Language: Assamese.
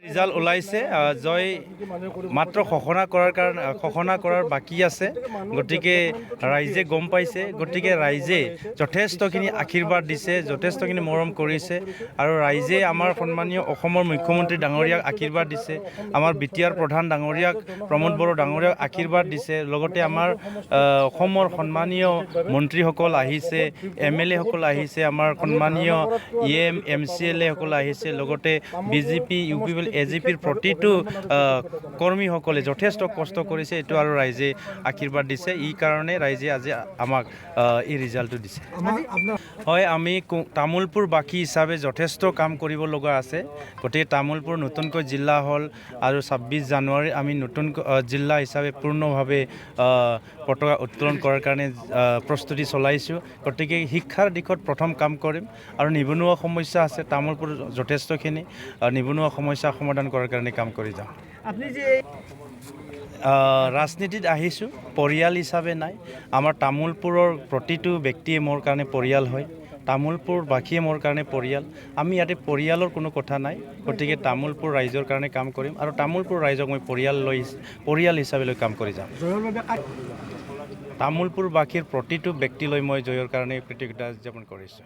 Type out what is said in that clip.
ৰিজাল্ট ওলাইছে জয় মাত্ৰ ঘোষণা কৰাৰ বাকী আছে গতিকে ৰাইজে গম পাইছে গতিকে ৰাইজে যথেষ্টখিনি আশীৰ্বাদ দিছে যথেষ্টখিনি মৰম কৰিছে আৰু ৰাইজে আমাৰ সন্মানীয় অসমৰ মুখ্যমন্ত্ৰী ডাঙৰীয়াক আশীৰ্বাদ দিছে আমাৰ বিটিআৰ প্ৰধান ডাঙৰীয়াক প্ৰমোদ বড়ো ডাঙৰীয়াক আশীৰ্বাদ দিছে লগতে আমাৰ অসমৰ সন্মানীয় মন্ত্ৰীসকল আহিছে MLA সকল আহিছে আমাৰ সন্মানীয় EM MCLA সকল আহিছে লগতে BJP UP AGPৰ প্ৰতিটো কৰ্মীসকলে যথেষ্ট কষ্ট কৰিছে এইটো আৰু ৰাইজে আশীৰ্বাদ দিছে এই কাৰণে ৰাইজে আজি আমাক এই ৰিজাল্টটো দিছে হয় আমি তামোলপুৰ বাকী হিচাপে যথেষ্ট কাম কৰিব লগা আছে গতিকে তামোলপুৰ নতুনকৈ জিলা হ'ল আৰু 26 জানুৱাৰী আমি নতুন জিলা হিচাপে পূৰ্ণভাৱে পতাকা উত্তোলন কৰাৰ কাৰণে প্ৰস্তুতি চলাইছোঁ গতিকে শিক্ষাৰ দিশত প্ৰথম কাম কৰিম আৰু নিবনুৱা সমস্যা আছে তামোলপুৰ যথেষ্টখিনি নিবনুৱা সমস্যা সমাধান কৰাৰ কাৰণে কাম কৰি যাম আপুনি যে ৰাজনীতিত আহিছোঁ পৰিয়াল হিচাপে নাই আমাৰ তামোলপুৰৰ প্ৰতিটো ব্যক্তিয়ে মোৰ কাৰণে পৰিয়াল হয় তামোলপুৰ বাকীয়ে মোৰ কাৰণে পৰিয়াল আমি ইয়াতে পৰিয়ালৰ কোনো কথা নাই গতিকে তামোলপুৰ ৰাইজৰ কাৰণে কাম কৰিম আৰু তামোলপুৰ ৰাইজক মই পৰিয়াল হিচাপে লৈ কাম কৰি যাম তামোলপুৰ বাকীৰ প্ৰতিটো ব্যক্তিলৈ মই জয়ৰ কাৰণে কৃতজ্ঞতা জ্ঞাপন কৰিছোঁ